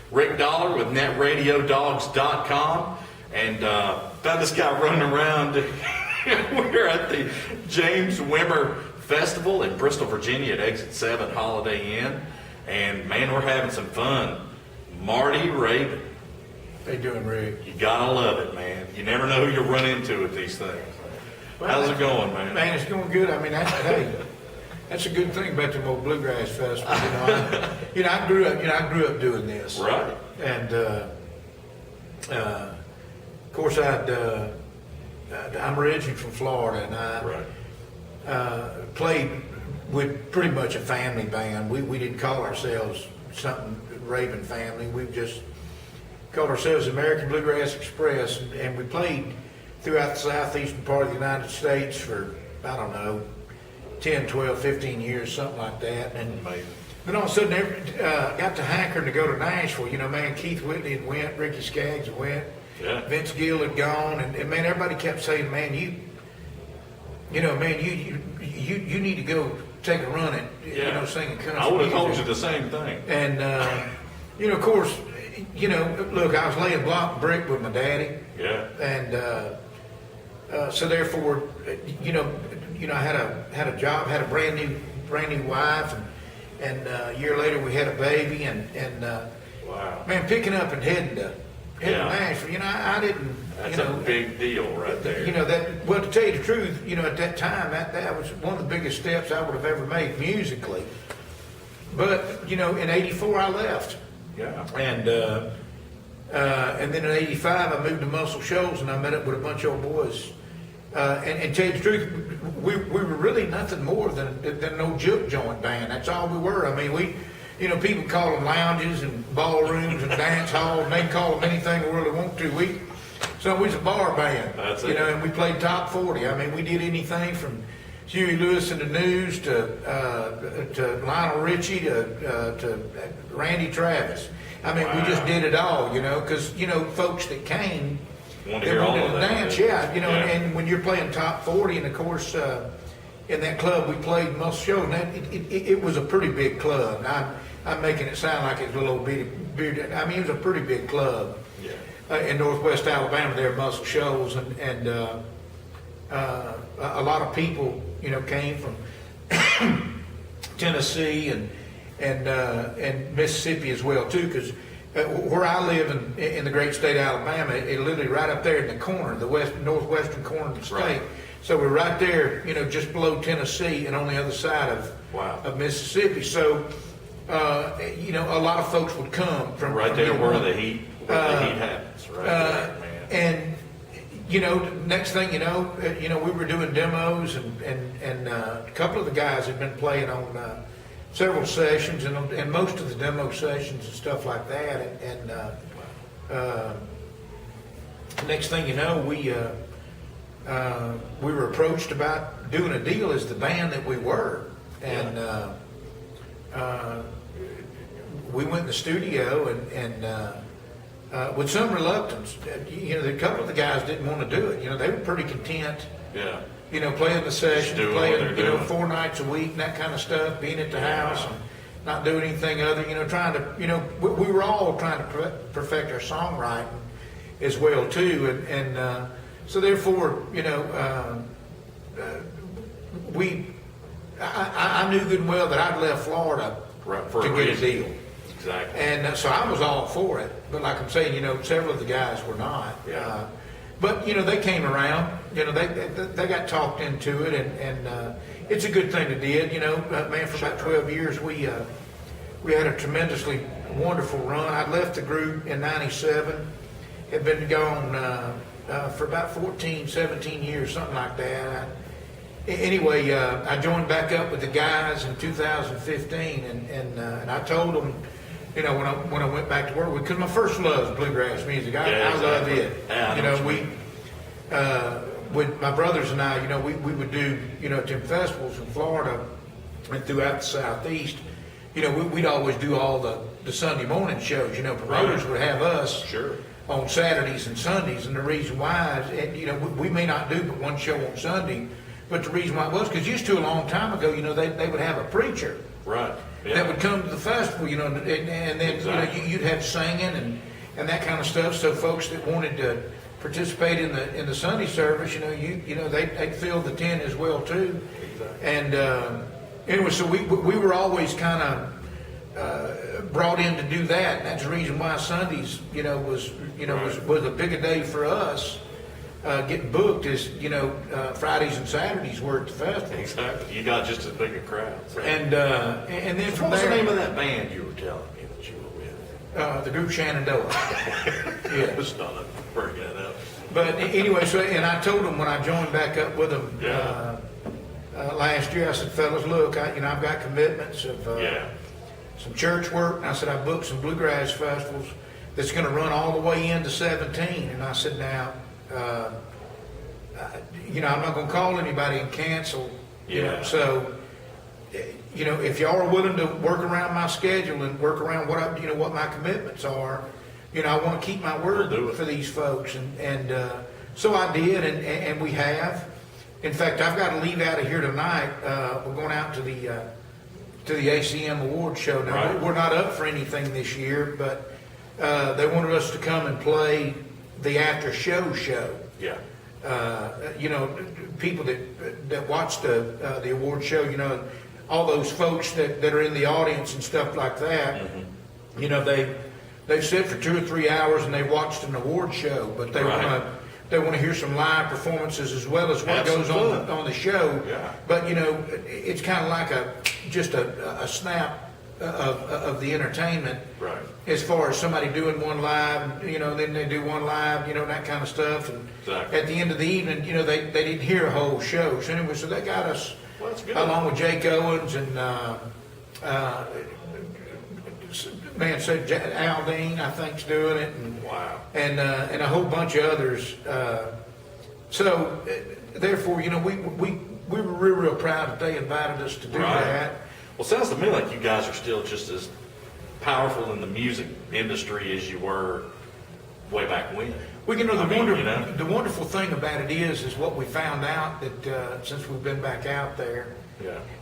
Rick Dollar with NetRadioDogs.com, and found this guy running around. We're at the James Wimmer Festival in Bristol, Virginia at Exit 7 Holiday Inn, and man, we're having some fun. Marty Rabon. How you doing, Rick? You gotta love it, man. You never know who you'll run into with these things. How's it going, man? Man, it's going good. I mean, that's a good thing about the old Bluegrass Festival. I grew up doing this. Right. And of course, I'm originally from Florida, and I played with pretty much a family band. We didn't call ourselves something Rabon family. We just called ourselves American Bluegrass Express, and we played throughout the southeastern part of the United States for, I don't know, 10, 12, 15 years, something like that. And then all of a sudden, got to hankering to go to Nashville. You know, man, Keith Whitley had went, Ricky Skaggs had went, Vince Gill had gone, and man, everybody kept saying, man, you need to go take a run at, singing country I would have music. told you the same thing. And, of course, look, I was laying block and brick with my daddy. Yeah. And so therefore, I had a job, had a brand new wife, and a year later we had a baby, and wow. Man, picking up and heading to Nashville, I didn't. That's a big deal right there. Well, to tell you the truth, at that time, that was one of the biggest steps I would have ever made musically. But in '84 I left. Yeah. And then in '85 I moved to Muscle Shoals, and I met up with a bunch of old boys. And tell you the truth, we were really nothing more than an old juke joint band. That's all we were. I mean, people call them lounges and ballrooms and dance halls, and they can call them anything we really want to. We was a bar band. That's it. And we played top 40. I mean, we did anything from Huey Lewis and the News to Lionel Richie to Randy Travis. I mean, we just did it all, because folks that came. They wanted to dance, and when you're playing top 40, and of course, in that club we played Muscle Shoals, and it was a pretty big club. I'm making it sound like it's a little bitty. I mean, it was a pretty big club in Northwest Alabama there, Muscle Shoals, and a lot of people, came from Tennessee and Mississippi as well too, because. Where I live in the great state of Alabama, it literally right up there in the corner, the northwestern corner of the state. Right. So we're right there, just below Tennessee and on the other side of Mississippi. So, a lot of folks would come from right there where the heat happens. Right there, man. And next thing we were doing demos, and a couple of the guys had been playing on. Several sessions and most of the demo sessions and stuff like that, and next thing you know, we were approached about doing a deal as the band that we were, and we went in the studio and with some reluctance. A couple of the guys didn't want to do it. They were pretty content. Yeah. Playing the sessions, playing, 4 nights a week, and that kind of stuff, being at the house and not doing anything other, trying to, we were all trying to perfect our songwriting as well, too. And so therefore, I knew good and well that I'd left Florida to get a deal. Exactly. And so I was all for it. But like I'm saying, several of the guys were not. Yeah. But they came around. They got talked into it, and it's a good thing they did. Man, for about 12 years we had a tremendously wonderful run. I left the group in '97. Had been gone for about 14, 17 years, something like that. Anyway, I joined back up with the guys in 2015, and I told them. When I went back to work, because my first love is bluegrass music. I love it. Yeah, with my brothers and I, we would do, them festivals in Florida and throughout the Southeast. We'd always do all the Sunday morning shows. Promoters would have us on Saturdays and Sundays, and the reason why is, we may not do but one show on Sunday, but the reason why it was because used to a long time ago, they would have a preacher. Right. that would come to the festival, and then Exactly. you'd have singing and that kind of stuff. So folks that wanted to participate in the Sunday service, they'd fill the tent as well too. Exactly. And anyway, so we were always kind of brought in to do that. And that's the reason why Sundays, was a bigger day for us. Getting booked is, Fridays and Saturdays were at the festival. Exactly. You got just as big a crowd. So. And then from What's there, the name of that band you were telling me that you were with? the group Shenandoah. Yeah. It's not a bring that up. But anyway, and I told them when I joined back up with them last year, I said, fellas, look, I've got commitments of some church work. And I said, I booked some Bluegrass festivals that's going to run all the way into 17. And I said, now, I'm not going to call anybody and cancel. So, if y'all are willing to work around my schedule and work around what my commitments are, I want to keep my word for these folks. And so I did, and we have. In fact, I've got to leave out of here tonight. We're going out to the ACM Awards show. Now, we're not up for anything this year, but they wanted us to come and play the after show. Yeah. People that watch the award show, all those folks that are in the audience and stuff like that, they've sit for 2 or 3 hours and they watched an award show, but they want to hear some live performances as well as what goes on the show. Yeah. But it's kind of like just a snap of the entertainment. Right. As far as somebody doing one live, then they do one live, that kind of stuff. And Exactly. at the end of the evening, they didn't hear a whole show. So anyway, so they got us Well, that's good. along with Jake Owens and Aldine, I think's doing it. And, Wow. and a whole bunch of others. So therefore, we were real proud that they invited us to do that. Well, sounds to me like you guys are still just as powerful in the music industry as you were way back when. Well, the wonderful thing about it is what we found out that since we've been back out there,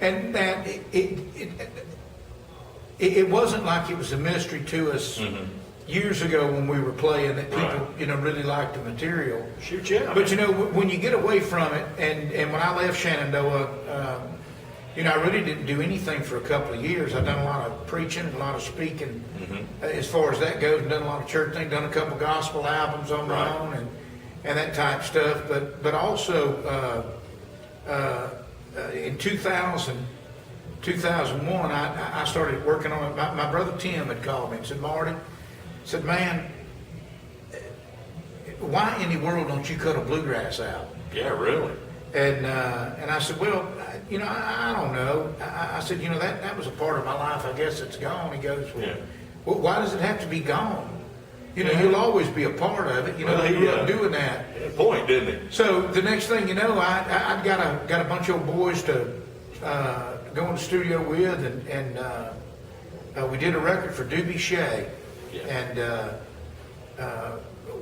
and that it wasn't like it was a mystery to us years ago when we were playing that people really liked the material. Shoot, yeah. But when you get away from it, and when I left Shenandoah, I really didn't do anything for a couple of years. I've done a lot of preaching, a lot of speaking, as far as that goes, and done a lot of church things, done a couple gospel albums on my own, and that type stuff. But also in 2001, I started working on it. My brother Tim had called me and said, Marty, said, man, why in the world don't you cut a Bluegrass album? Yeah, really. And I said, well, I don't know. I said, that was a part of my life. I guess it's gone. He goes, well, why does it have to be gone? You'll always be a part of it. They grew up doing that. Good point, didn't he? So the next thing you know, I got a bunch of old boys to go in the studio with, and we did a record for Doobie Shea. And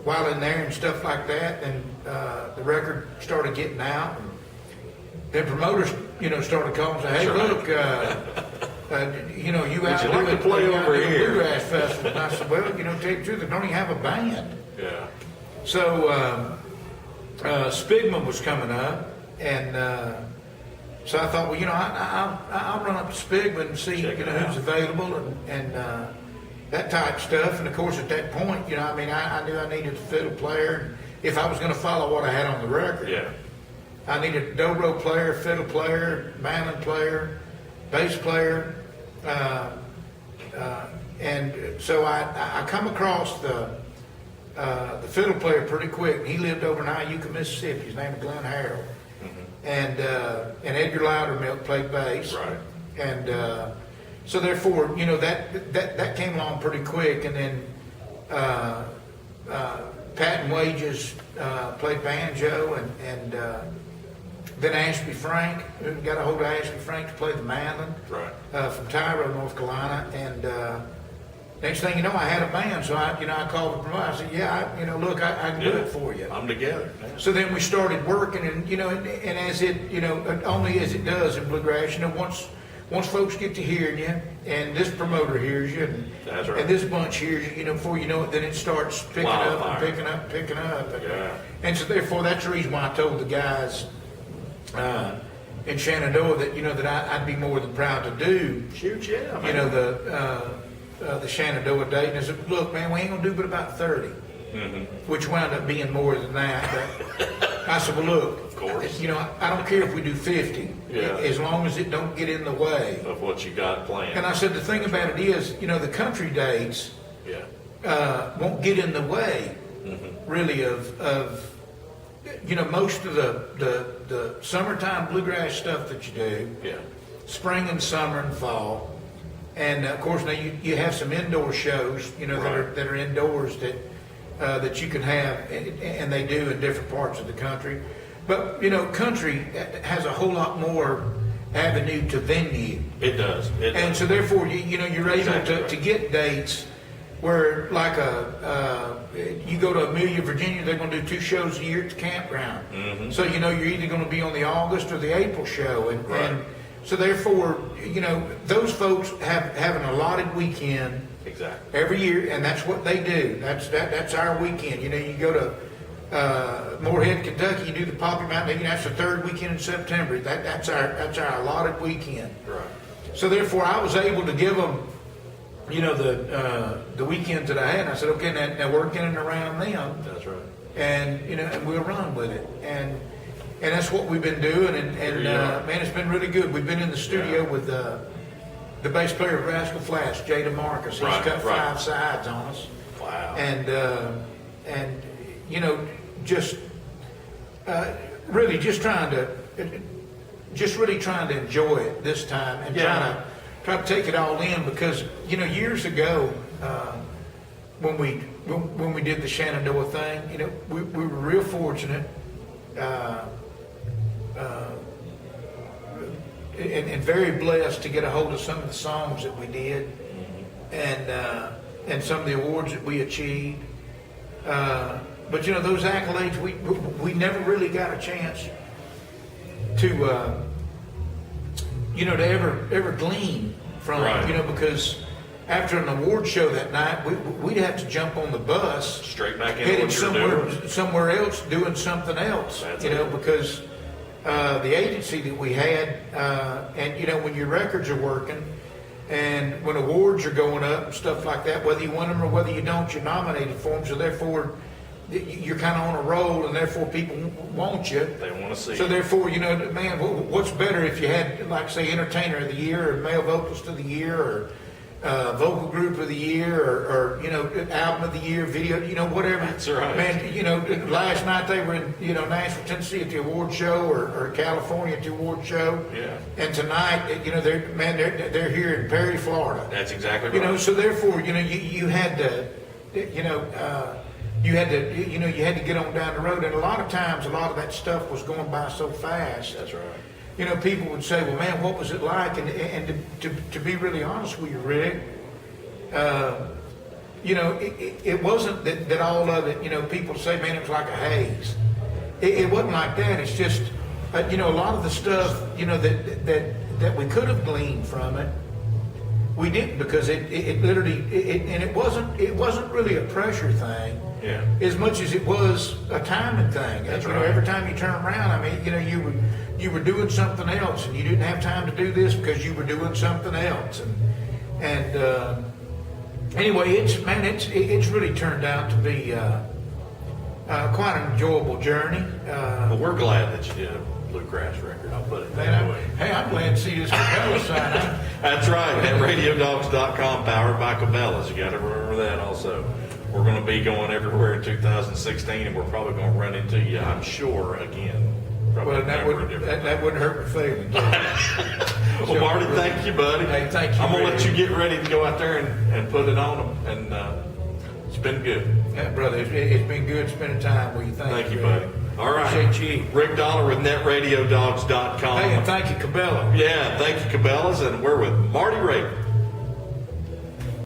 while in there and stuff like that, and the record started getting out, and then promoters, started calling and say, hey, look, you out like to play over here? Bluegrass Festival. And I said, well, tell you the truth, I don't even have a band. Yeah. So Spigman was coming up, and so I thought, well, I'll run up to Spigman and see who's available and that type stuff. And of course, at that point, I knew I needed a fiddle player. If I was going to follow what I had on the record, I needed a dobro player, fiddle player, mandolin player, bass player, and so I come across the fiddle player pretty quick. He lived over in Iuka, Mississippi. His name was Glenn Harrell, and Edgar Loudermilk played bass, and so therefore, that came along pretty quick, and then Patton Wages played banjo, and then Ashby Frank, got a hold of Ashby Frank to play the mandolin from Tyro, North Carolina, and next thing you know, I had a band, so I called the promoter. I said, look, I can do it for you. I'm together. So then we started working, and as it, only as it does in bluegrass, once folks get to hearing you, and this promoter hears you, That's right. and this bunch hears you, before you know it, then it starts picking up Wildfire. and picking up. Yeah. And so therefore, that's the reason why I told the guys in Shenandoah that, that I'd be more than proud to do, Shoot, yeah. the Shenandoah date. And I said, look, man, we ain't gonna do but about 30, which wound up being more than that. But I said, well, look, Of course. I don't care if we do 50, Yeah. as long as it don't get in the way. Of what you got planned. And I said, the thing about it is, the country dates Yeah. won't get in the way, really, of most of the summertime bluegrass stuff that you do, Yeah. spring and summer and fall. And of course, now you have some indoor shows, Right. that are indoors that you can have, and they do in different parts of the country. But country has a whole lot more avenue to venue, It does. It and does. so therefore you're able Exactly right. to get dates where, like you go to Amelia, Virginia, they're going to do 2 shows a year at the campground. So you're either going to be on the August or the April show, and Right. so therefore those folks have an allotted weekend Exactly. every year, and that's what they do. That's our weekend. You go to Moorhead, Kentucky, you do the Poppy Mountain. That's the 3rd weekend in September. That's our allotted weekend. Right. So therefore, I was able to give them, the weekends that I had. And I said, okay, now work in and around them, That's right. and and we'll run with it. And that's what we've been doing. And There you are. man, it's been really good. We've been in the studio with the bass player of Rascal Flatts, Jay DeMarcus. He's Right, cut right. 5 sides on us. Wow. And just really just really trying to enjoy it this time, and Yeah. try to take it all in, because years ago when we did the Shenandoah thing, we were real fortunate and very blessed to get a hold of some of the songs that we did, and some of the awards that we achieved. But those accolades, we never really got a chance to to ever glean from, Right. because after an award show that night, we'd have to jump on the bus Straight back into headed what you're doing. somewhere else doing something else. That's it. Because the agency that we had, and when your records are working, and when awards are going up and stuff like that, whether you win them or whether you don't, you're nominated for them. So therefore, you're kind of on a roll, and therefore people want you. They want to see. So it. therefore, man, what's better if you had, like, say, Entertainer of the Year, or Male Vocalist of the Year, or Vocal Group of the Year, or Album of the Year, Video, whatever. That's right. Man, last night they were in, Nashville, Tennessee at the award show, or California at the award show. Yeah. And tonight, they're here in Perry, Florida. That's exactly right. So therefore, you had to, you had to get on down the road, and a lot of times, a lot of that stuff was going by so fast. That's right. People would say, well, man, what was it like? And to be really honest with you, Rick, it wasn't that all of it, people say, man, it was like a haze. It wasn't like that. It's just, a lot of the stuff, that we could have gleaned from it, we didn't, because it literally, and it wasn't really a pressure thing. Yeah. As much as it was a timing thing. That's You right. Every time you turn around, you were doing something else, and you didn't have time to do this because you were doing something else. And anyway, it's really turned out to be quite an enjoyable journey. Well, we're glad that you did a Bluegrass record. I'll put it that Man, way. hey, I'm glad to see this Cabela sign. That's right. NetRadioDogs.com, powered by Cabela's. You got to remember that also. We're going to be going everywhere in 2016, and we're probably going to run into you, I'm sure, again. Probably Well, that a number of wouldn't different that wouldn't hurt my feelings. Well, Marty, thank you, buddy. Hey, thank you, I'm going to let Rick. you get ready to go out there and put it on them, and it's been good. Yeah, brother, it's been good spending time with you. Thank you, Rick. buddy. All right. Appreciate you. Rick Dollar with NetRadioDogs.com. Hey, and thank you, Cabela. Yeah, thank you, Cabela's, and we're with Marty Rabon.